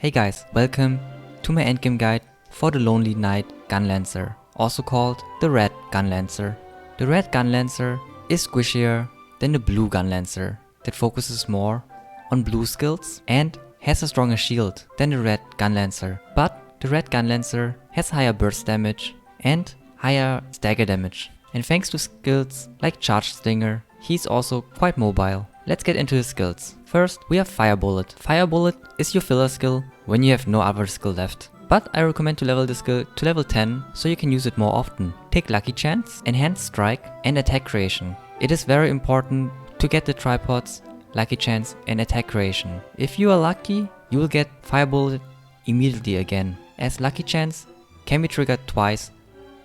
Hey guys, welcome to my endgame guide for the Lonely Knight Gunlancer, also called the Red Gunlancer. The Red Gunlancer is squishier than the Blue Gunlancer that focuses more on blue skills and has a stronger shield than the Red Gunlancer. But the Red Gunlancer has higher burst damage and higher stagger damage. And thanks to skills like Charge Stinger, he's also quite mobile. Let's get into his skills. First, we have Fire Bullet. Fire Bullet is your filler skill when you have no other skill left. But I recommend to level the skill to level 10 so you can use it more often. Take Lucky Chance, Enhanced Strike and Attack Creation. It is very important to get the tripods, Lucky Chance and Attack Creation. If you are lucky, you will get Fire Bullet immediately again, as Lucky Chance can be triggered twice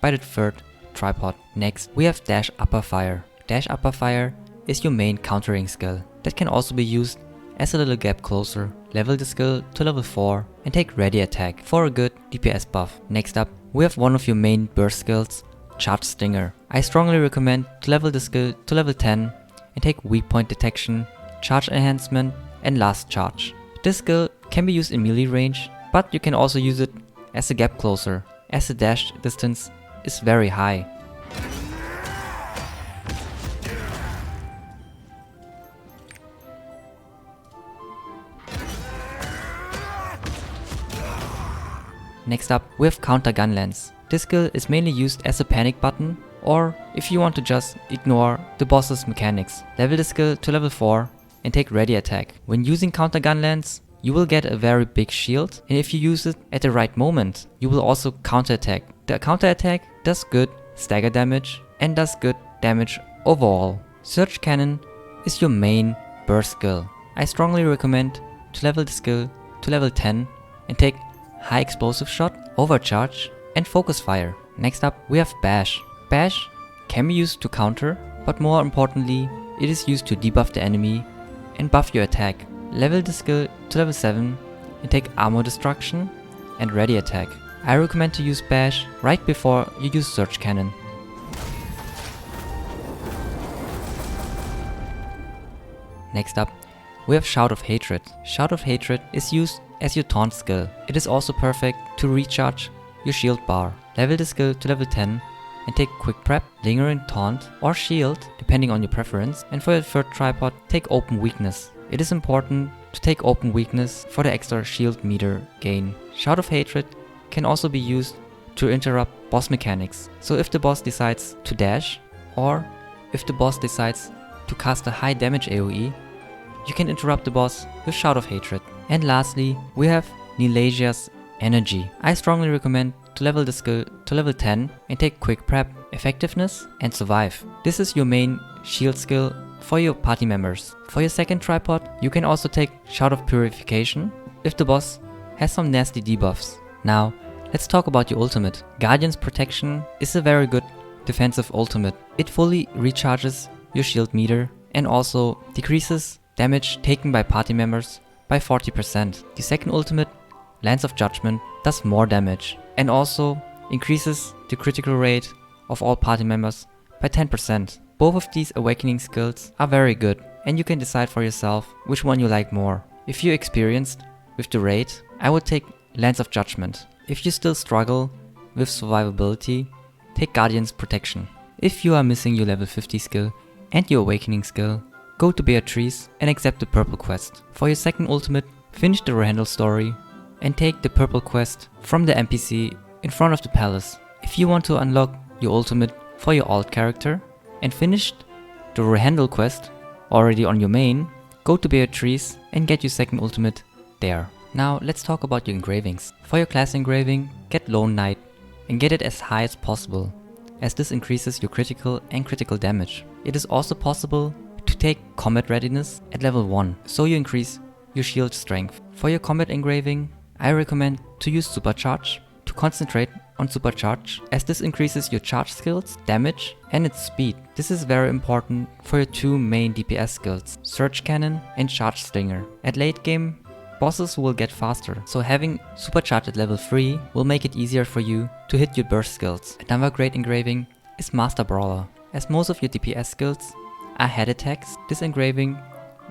by the third tripod. Next, we have Dash Upper Fire. Dash Upper Fire is your main countering skill that can also be used as a little gap closer. Level the skill to level 4 and take Ready Attack for a good DPS buff. Next up, we have one of your main burst skills, Charge Stinger. I strongly recommend to level the skill to level 10 and take Weak Point Detection, Charge Enhancement and Last Charge. This skill can be used in melee range, but you can also use it as a gap closer, as the dash distance is very high. Next up, we have Counter Gunlance. This skill is mainly used as a panic button, or if you want to just ignore the boss's mechanics. Level the skill to level 4 and take Ready Attack. When using Counter Gunlance, you will get a very big shield, and if you use it at the right moment, you will also counter attack. The counter attack does good stagger damage and does good damage overall. Surge Cannon is your main burst skill. I strongly recommend to level the skill to level 10 and take High Explosive Shot, Overcharge and Focus Fire. Next up, we have Bash. Bash can be used to counter, but more importantly, it is used to debuff the enemy and buff your attack. Level the skill to level 7 and take Armor Destruction and Ready Attack. I recommend to use Bash right before you use Surge Cannon. Next up, we have Shout of Hatred. Shout of Hatred is used as your taunt skill. It is also perfect to recharge your shield bar. Level the skill to level 10 and take Quick Prep, Lingering Taunt or Shield depending on your preference, and for your third tripod take Open Weakness. It is important to take Open Weakness for the extra shield meter gain. Shout of Hatred can also be used to interrupt boss mechanics. So if the boss decides to dash, or if the boss decides to cast a high damage AoE, you can interrupt the boss with Shout of Hatred. And lastly, we have Nilasia's Energy. I strongly recommend to level the skill to level 10 and take Quick Prep, Effectiveness and Survive. This is your main shield skill for your party members. For your second tripod, you can also take Shout of Purification if the boss has some nasty debuffs. Now, let's talk about your ultimate. Guardian's Protection is a very good defensive ultimate. It fully recharges your shield meter and also decreases damage taken by party members by 40%. The second ultimate, Lance of Judgment, does more damage and also increases the critical rate of all party members by 10%. Both of these awakening skills are very good and you can decide for yourself which one you like more. If you're experienced with the raid, I would take Lance of Judgment. If you still struggle with survivability, take Guardian's Protection. If you are missing your level 50 skill and your awakening skill, go to Beatrice and accept the purple quest. For your second ultimate, finish the Rohendel story and take the purple quest from the NPC in front of the palace. If you want to unlock your ultimate for your alt character and finished the Rohendel quest already on your main, go to Beatrice and get your second ultimate there. Now let's talk about your engravings. For your class engraving, get Lone Knight and get it as high as possible, as this increases your critical and critical damage. It is also possible to take Combat Readiness at level 1, so you increase your shield strength. For your combat engraving, I recommend to use Supercharge, to concentrate on Supercharge, as this increases your charge skills, damage and its speed. This is very important for your two main DPS skills, Surge Cannon and Charge Stinger. At late game, bosses will get faster, so having Supercharge at level 3 will make it easier for you to hit your burst skills. Another great engraving is Master Brawler. As most of your DPS skills are head attacks, this engraving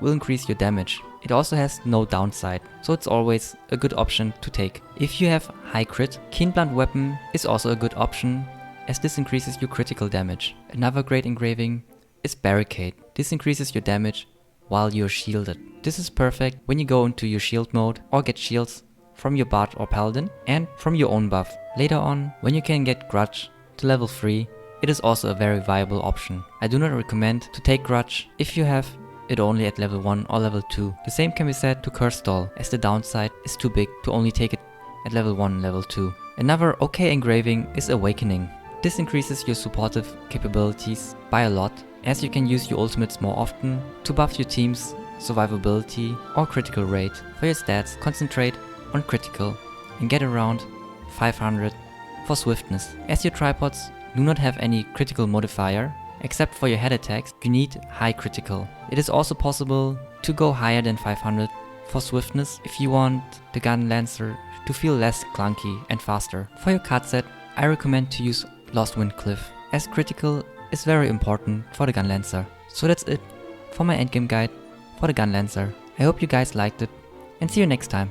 will increase your damage. it also has no downside, so it's always a good option to take. If you have high crit, Keen Blunt Weapon is also a good option, as this increases your critical damage. Another great engraving is Barricade. This increases your damage while you're shielded. This is perfect when you go into your shield mode or get shields from your Bard or Paladin and from your own buff. Later on, when you can get Grudge to level 3, it is also a very viable option. I do not recommend to take Grudge if you have it only at level 1 or level 2. The same can be said to Curse Doll, as the downside is too big to only take it at level 1 and level 2. Another okay engraving is Awakening. This increases your supportive capabilities by a lot, as you can use your ultimates more often to buff your team's survivability or critical rate. For your stats, concentrate on critical and get around 500 for swiftness. As your tripods do not have any critical modifier, except for your head attacks, you need high critical. It is also possible to go higher than 500 for swiftness if you want the Gunlancer to feel less clunky and faster. For your card set, I recommend to use Lost Wind Cliff, as critical is very important for the Gunlancer. So that's it for my endgame guide for the Gunlancer. I hope you guys liked it and see you next time.